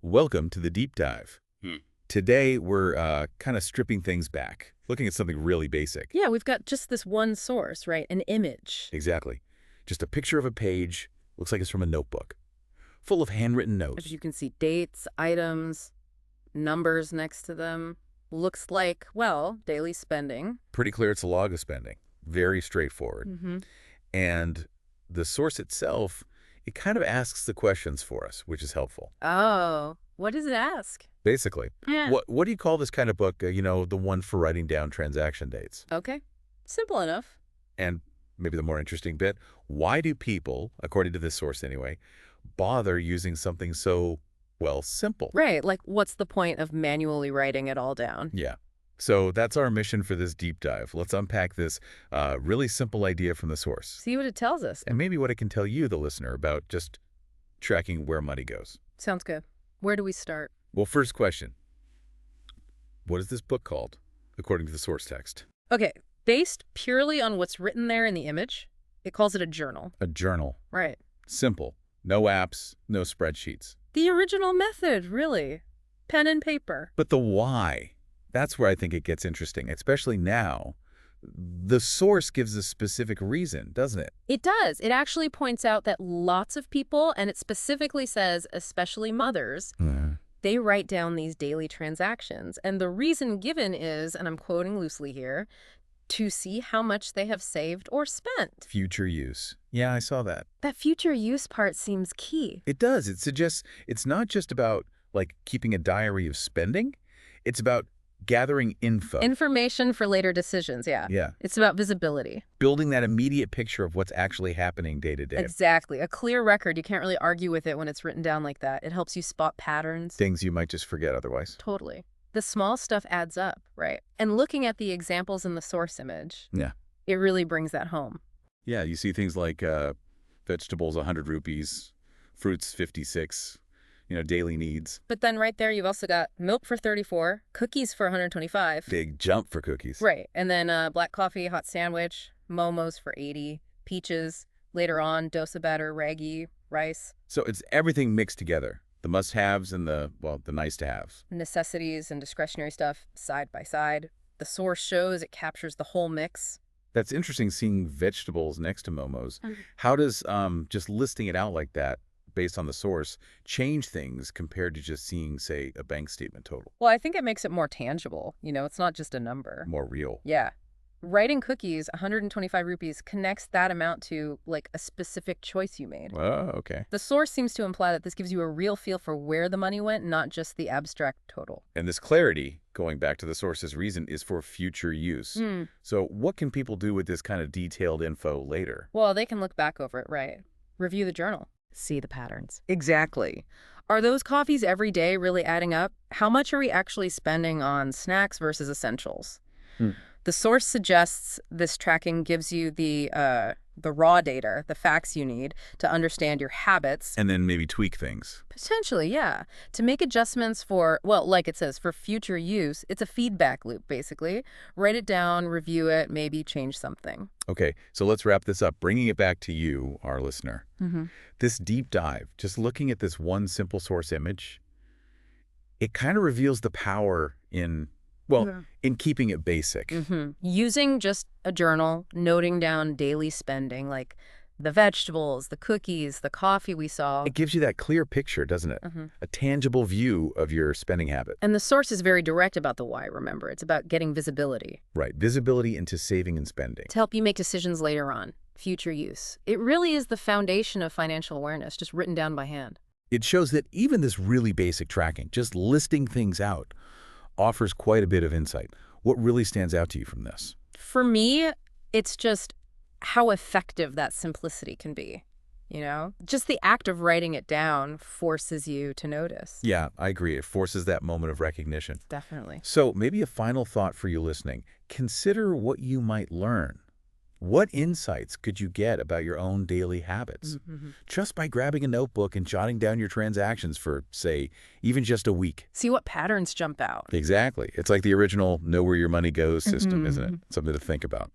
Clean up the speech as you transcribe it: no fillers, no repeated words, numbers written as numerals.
Welcome to the Deep Dive. Today, we're kind of stripping things back, looking at something really basic. Yeah, we've got just this one source, right? An image. Exactly. Just a picture of a page, looks like it's from a notebook, full of handwritten notes. As you can see, dates, items, numbers next to them. Looks like, well, daily spending. Pretty clear it's a log of spending. Very straightforward. Mm-hmm. And the source itself, it kind of asks the questions for us, which is helpful. Oh, what does it ask? Basically, Yeah. what do you call this kind of book, the one for writing down transaction dates? Okay. Simple enough. And maybe the more interesting bit, why do people, according to this source anyway, bother using something so, well, simple? Right, like what's the point of manually writing it all down? Yeah. So that's our mission for this deep dive. Let's unpack this really simple idea from the source. See what it tells us. And maybe what it can tell you, the listener, about just tracking where money goes. Sounds good. Where do we start? Well, first question. What is this book called, according to the source text? Okay, based purely on what's written there in the image, it calls it a journal. A journal. Right. Simple. No apps, no spreadsheets. The original method, really. Pen and paper. But the why, that's where I think it gets interesting, especially now. The source gives a specific reason, doesn't it? It does. It actually points out that lots of people, and it specifically says especially mothers, they write down these daily transactions. And the reason given is, and I'm quoting loosely here, to see how much they have saved or spent. Future use. Yeah, I saw that. That future use part seems key. It does. It suggests it's not just about, like, keeping a diary of spending. It's about gathering info. Information for later decisions, yeah. Yeah. It's about visibility. Building that immediate picture of what's actually happening day to day. Exactly. A clear record. You can't really argue with it when it's written down like that. It helps you spot patterns. Things you might just forget otherwise. Totally. The small stuff adds up, right? And looking at the examples in the source image, Yeah. it really brings that home. Yeah, you see things like vegetables, 100 rupees, fruits, 56, daily needs. But then right there, you've also got milk for 34, cookies for 125. Big jump for cookies. Right. And then black coffee, hot sandwich, momos for 80, peaches, later on, dosa batter, ragi, rice. So it's everything mixed together. The must-haves and the nice-to-haves. Necessities and discretionary stuff side by side. The source shows it captures the whole mix. That's interesting, seeing vegetables next to momos. Mhm. How does just listing it out like that, based on the source, change things compared to just seeing, say, a bank statement total? Well, I think it makes it more tangible. It's not just a number. More real. Yeah. Writing cookies, 125 rupees, connects that amount to, like, a specific choice you made. Oh, okay. The source seems to imply that this gives you a real feel for where the money went, not just the abstract total. And this clarity, going back to the source's reason, is for future use. So what can people do with this kind of detailed info later? Well, they can look back over it, right? Review the journal. See the patterns. Exactly. Are those coffees every day really adding up? How much are we actually spending on snacks versus essentials? The source suggests this tracking gives you the raw data, the facts you need to understand your habits. And then maybe tweak things. Potentially, yeah. To make adjustments for, well, like it says, for future use. It's a feedback loop, basically. Write it down, review it, maybe change something. Okay, so let's wrap this up, bringing it back to you, our listener. Mm-hmm. This deep dive, just looking at this one simple source image, it kind of reveals the power in keeping it basic. Mm-hmm. Using just a journal, noting down daily spending, like the vegetables, the cookies, the coffee we saw. It gives you that clear picture, doesn't it? A tangible view of your spending habit. And the source is very direct about the why, remember. It's about getting visibility. Right, visibility into saving and spending. To help you make decisions later on, future use. It really is the foundation of financial awareness, just written down by hand. It shows that even this really basic tracking, just listing things out, offers quite a bit of insight. What really stands out to you from this? For me, it's just how effective that simplicity can be. Just the act of writing it down forces you to notice. Yeah, I agree. It forces that moment of recognition. Definitely. So maybe a final thought for you listening. Consider what you might learn. What insights could you get about your own daily habits just by grabbing a notebook and jotting down your transactions for, say, even just a week? See what patterns jump out. Exactly. It's like the original know where your money goes system, isn't it? Something to think about.